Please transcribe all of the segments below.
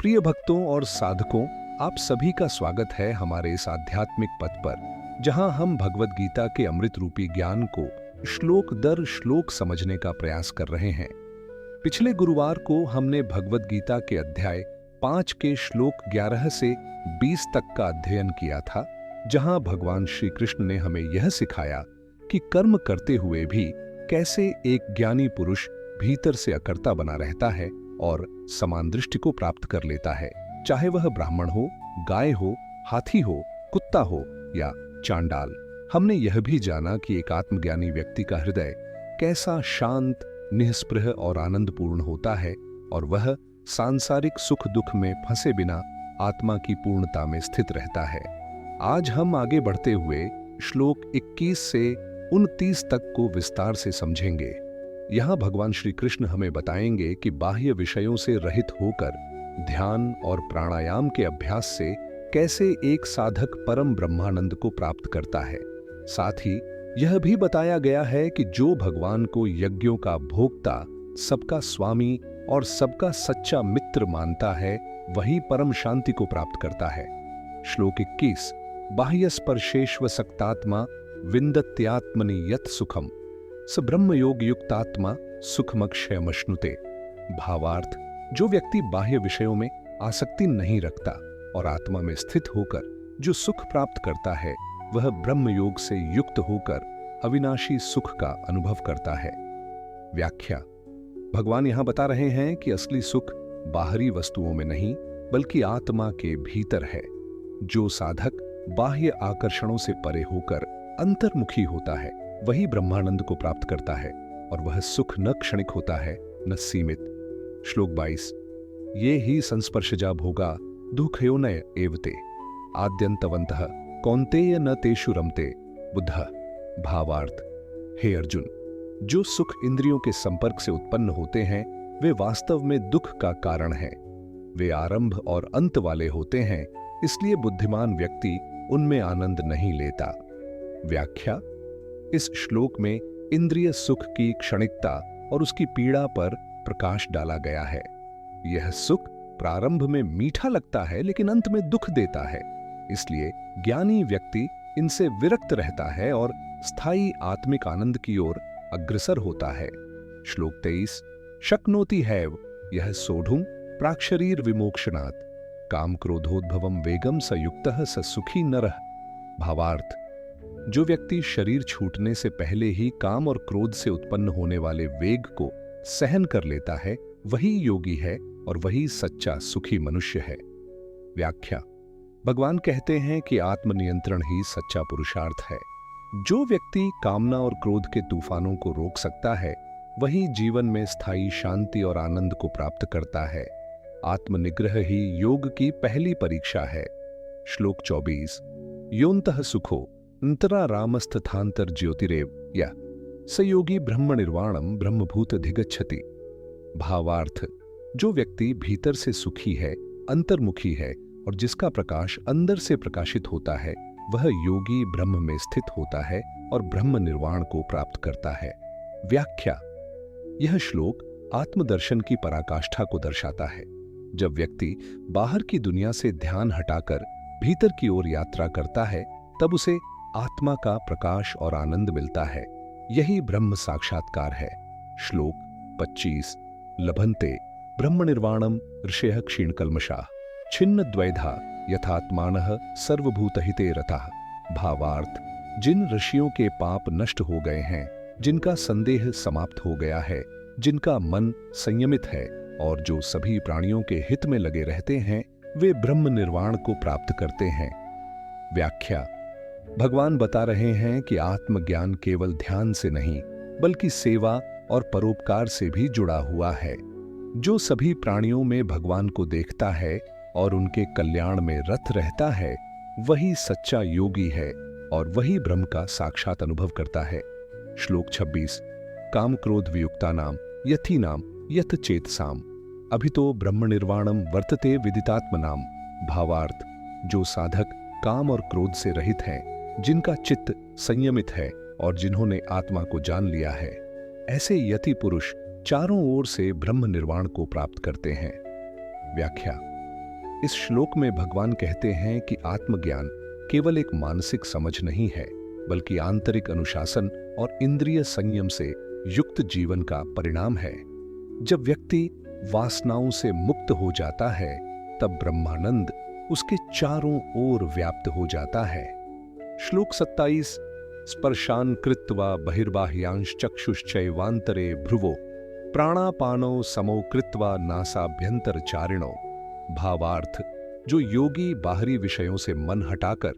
प्रिय भक्तों और साधकों, आप सभी का स्वागत है हमारे इस आध्यात्मिक पथ पर, जहां हम भगवत गीता के अमृत रूपी ज्ञान को श्लोक दर श्लोक समझने का प्रयास कर रहे हैं। पिछले गुरुवार को हमने भगवत गीता के अध्याय 5 के श्लोक 11 से 20 तक का अध्ययन किया था, जहां भगवान श्री कृष्ण ने हमें यह सिखाया कि कर्म करते हुए भी कैसे एक ज्ञानी पुरुष भीतर से अकर्ता बना रहता है और समान दृष्टि को प्राप्त कर लेता है, चाहे वह ब्राह्मण हो, गाय हो, हाथी हो, कुत्ता हो या चांडाल। हमने यह भी जाना कि एक आत्मज्ञानी व्यक्ति का हृदय कैसा शांत, निःस्पृह और आनंदपूर्ण होता है और वह सांसारिक सुख दुख में फंसे बिना आत्मा की पूर्णता में स्थित रहता है। आज हम आगे बढ़ते हुए श्लोक 21 से 29 तक को विस्तार से समझेंगे। यहाँ भगवान श्री कृष्ण हमें बताएंगे कि बाह्य विषयों से रहित होकर ध्यान और प्राणायाम के अभ्यास से कैसे एक साधक परम ब्रह्मानंद को प्राप्त करता है। साथ ही यह भी बताया गया है कि जो भगवान को यज्ञों का भोक्ता, सबका स्वामी और सबका सच्चा मित्र मानता है, वही परम शांति को प्राप्त करता है। श्लोक 21, बाह्य स्पर्शेष्व सक्तात्मा विन्दत्यात्मनि यत् सुखम स ब्रह्मयोग युक्तात्मा सुखमक्षयमश्नुते। भावार्थ, जो व्यक्ति बाह्य विषयों में आसक्ति नहीं रखता और आत्मा में स्थित होकर जो सुख प्राप्त करता है, वह ब्रह्मयोग से युक्त होकर अविनाशी सुख का अनुभव करता है। व्याख्या, भगवान यहां बता रहे हैं कि असली सुख बाहरी वस्तुओं में नहीं बल्कि आत्मा के भीतर है। जो साधक बाह्य आकर्षणों से परे होकर अंतर्मुखी होता है, वही ब्रह्मानंद को प्राप्त करता है और वह सुख न क्षणिक होता है न सीमित। श्लोक 22, ये ही संस्पर्शजा भोगा दुःखयोनय एवते आद्यंतवन्तः कौन्तेय न तेषु रमते बुद्धः। भावार्थ, हे अर्जुन, जो सुख इंद्रियों के संपर्क से उत्पन्न होते हैं वे वास्तव में दुख का कारण हैं। वे आरंभ और अंत वाले होते हैं, इसलिए बुद्धिमान व्यक्ति उनमें आनंद नहीं लेता। व्याख्या, इस श्लोक में इंद्रिय सुख की क्षणिकता और उसकी पीड़ा पर प्रकाश डाला गया है। यह सुख प्रारंभ में मीठा लगता है लेकिन अंत में दुख देता है, इसलिए ज्ञानी व्यक्ति इनसे विरक्त रहता है और स्थायी आत्मिक आनंद की ओर अग्रसर होता है। श्लोक 23, शक्नोति हैव यह सोढ़ुं प्राक्शरीर विमोक्षणात् काम क्रोधोद्भवम वेगम स युक्तः स सुखी नरः। भावार्थ, जो व्यक्ति शरीर छूटने से पहले ही काम और क्रोध से उत्पन्न होने वाले वेग को सहन कर लेता है, वही योगी है और वही सच्चा सुखी मनुष्य है। व्याख्या, भगवान कहते हैं कि आत्मनियंत्रण ही सच्चा पुरुषार्थ है। जो व्यक्ति कामना और क्रोध के तूफानों को रोक सकता है, वही जीवन में स्थायी शांति और आनंद को प्राप्त करता है। आत्मनिग्रह ही योग की पहली परीक्षा है। श्लोक 24, योन्तः सुखो अंतरा रामस्थान्तर ज्योतिरेव या सयोगी ब्रह्म निर्वाणम ब्रह्मभूत अधिगच्छति। भावार्थ, जो व्यक्ति भीतर से सुखी है, अंतर्मुखी है और जिसका प्रकाश अंदर से प्रकाशित होता है, वह योगी ब्रह्म में स्थित होता है और ब्रह्म निर्वाण को प्राप्त करता है। व्याख्या, यह श्लोक आत्मदर्शन की पराकाष्ठा को दर्शाता है। जब व्यक्ति बाहर की दुनिया से ध्यान हटाकर भीतर की ओर यात्रा करता है, तब उसे आत्मा का प्रकाश और आनंद मिलता है। यही ब्रह्म साक्षात्कार है। श्लोक 25, लभन्ते ब्रह्म निर्वाणम ऋषयः क्षीणकल्मषाः छिन्न द्वैधा यथात्मानः सर्वभूतहिते रताः। भावार्थ, जिन ऋषियों के पाप नष्ट हो गए हैं, जिनका संदेह समाप्त हो गया है, जिनका मन संयमित है और जो सभी प्राणियों के हित में लगे रहते हैं, वे ब्रह्म निर्वाण को प्राप्त करते हैं। व्याख्या, भगवान बता रहे हैं कि आत्मज्ञान केवल ध्यान से नहीं बल्कि सेवा और परोपकार से भी जुड़ा हुआ है। जो सभी प्राणियों में भगवान को देखता है और उनके कल्याण में रत रहता है, वही सच्चा योगी है और वही ब्रह्म का साक्षात अनुभव करता है। श्लोक 26, काम क्रोध वियुक्तानाम यथीनाम यथ चेतसाम अभितो ब्रह्म निर्वाणम वर्तते विदितात्मनाम। भावार्थ, जो साधक काम और क्रोध से रहित हैं, जिनका चित्त संयमित है और जिन्होंने आत्मा को जान लिया है, ऐसे यति पुरुष चारों ओर से ब्रह्म निर्वाण को प्राप्त करते हैं। व्याख्या, इस श्लोक में भगवान कहते हैं कि आत्मज्ञान केवल एक मानसिक समझ नहीं है, बल्कि आंतरिक अनुशासन और इंद्रिय संयम से युक्त जीवन का परिणाम है। जब व्यक्ति वासनाओं से मुक्त हो जाता है, तब ब्रह्मानंद उसके चारों ओर व्याप्त हो जाता है। श्लोक 27 स्पर्शान कृत्वा बहिर्बाह्यांश चक्षुश्चैवांतरे भ्रुवो प्राणापानो समो कृत्वा नासाभ्यंतर चारिणो। भावार्थ, जो योगी बाहरी विषयों से मन हटाकर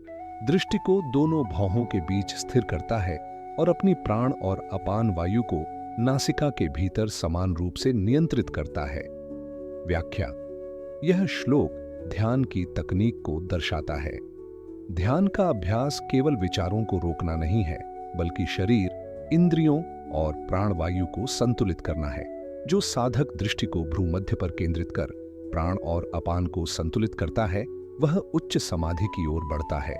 दृष्टि को दोनों भौहों के बीच स्थिर करता है और अपनी प्राण और अपान वायु को नासिका के भीतर समान रूप से नियंत्रित करता है। व्याख्या, यह श्लोक ध्यान की तकनीक को दर्शाता है। ध्यान का अभ्यास केवल विचारों को रोकना नहीं है, बल्कि शरीर, इंद्रियों और प्राणवायु को संतुलित करना है। जो साधक दृष्टि को भ्रूमध्य पर केंद्रित कर प्राण और अपान को संतुलित करता है, वह उच्च समाधि की ओर बढ़ता है।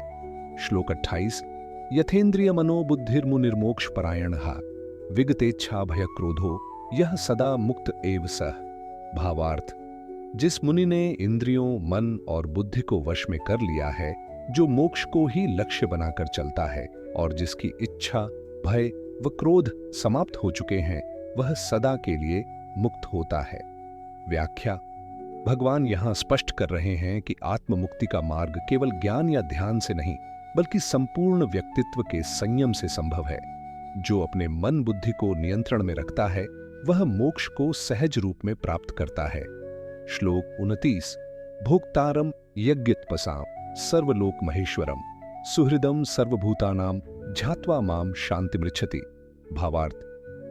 श्लोक 28 यथेन्द्रिय मनोबुद्धिर्मुनिर्मोक्ष परायणः विगतेच्छा भय क्रोधो यह सदा मुक्त एव सः। भावार्थ, जिस मुनि ने इंद्रियों, मन और बुद्धि को वश में कर लिया है, जो मोक्ष को ही लक्ष्य बनाकर चलता है और जिसकी इच्छा, भय व क्रोध समाप्त हो चुके हैं, वह सदा के लिए मुक्त होता है। व्याख्या, भगवान यहां स्पष्ट कर रहे हैं कि आत्म मुक्ति का मार्ग केवल ज्ञान या ध्यान से नहीं, बल्कि संपूर्ण व्यक्तित्व के संयम से संभव है। जो अपने मन बुद्धि को नियंत्रण में रखता है, वह मोक्ष को सहज रूप में प्राप्त करता है। श्लोक 29 भोक्तारम यज्ञत्पसाम सर्वलोक महेश्वरम सुहृदम सर्वभूतानाम झात्वा माम शांति मृच्छति। भावार्थ,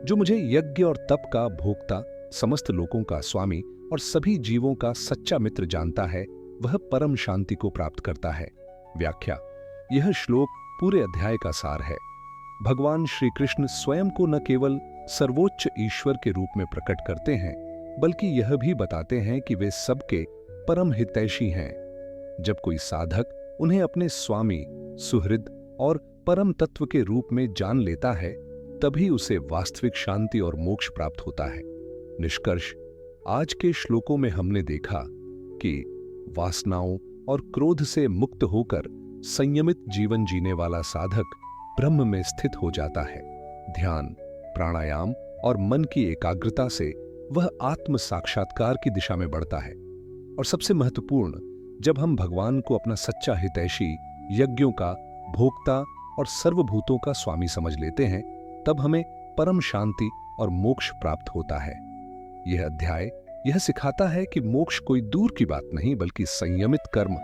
जो मुझे यज्ञ और तप का भोक्ता, समस्त लोकों का स्वामी और सभी जीवों का सच्चा मित्र जानता है, वह परम शांति को प्राप्त करता है। व्याख्या, यह श्लोक पूरे अध्याय का सार है। भगवान श्री कृष्ण स्वयं को न केवल सर्वोच्च ईश्वर के रूप में प्रकट करते हैं, बल्कि यह भी बताते हैं कि वे सबके परम हितैषी हैं। जब कोई साधक उन्हें अपने स्वामी, सुहृद और परम तत्व के रूप में जान लेता है, तभी उसे वास्तविक शांति और मोक्ष प्राप्त होता है। निष्कर्ष, आज के श्लोकों में हमने देखा कि वासनाओं और क्रोध से मुक्त होकर संयमित जीवन जीने वाला साधक ब्रह्म में स्थित हो जाता है। ध्यान, प्राणायाम और मन की एकाग्रता से वह आत्म साक्षात्कार की दिशा में बढ़ता है। और सबसे महत्वपूर्ण, जब हम भगवान को अपना सच्चा हितैषी, यज्ञों का भोक्ता और सर्वभूतों का स्वामी समझ लेते हैं, तब हमें परम शांति और मोक्ष प्राप्त होता है। यह अध्याय यह सिखाता है कि मोक्ष कोई दूर की बात नहीं, बल्कि संयमित कर्म,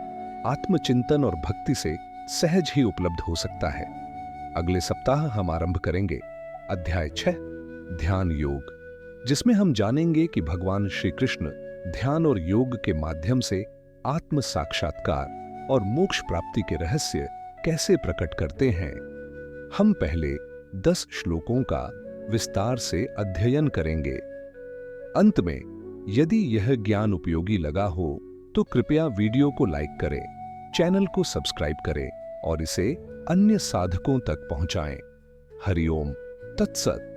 आत्मचिंतन और भक्ति से सहज ही उपलब्ध हो सकता है। अगले सप्ताह हम आरंभ करेंगे अध्याय 6 ध्यान योग, जिसमें हम जानेंगे कि भगवान श्री कृष्ण ध्यान और योग के माध्यम से आत्म साक्षात्कार और मोक्ष प्राप्ति के रहस्य कैसे प्रकट करते हैं। हम पहले 10 श्लोकों का विस्तार से अध्ययन करेंगे। अंत में, यदि यह ज्ञान उपयोगी लगा हो तो कृपया वीडियो को लाइक करें, चैनल को सब्सक्राइब करें और इसे अन्य साधकों तक पहुंचाएं। हरिओम तत्सत।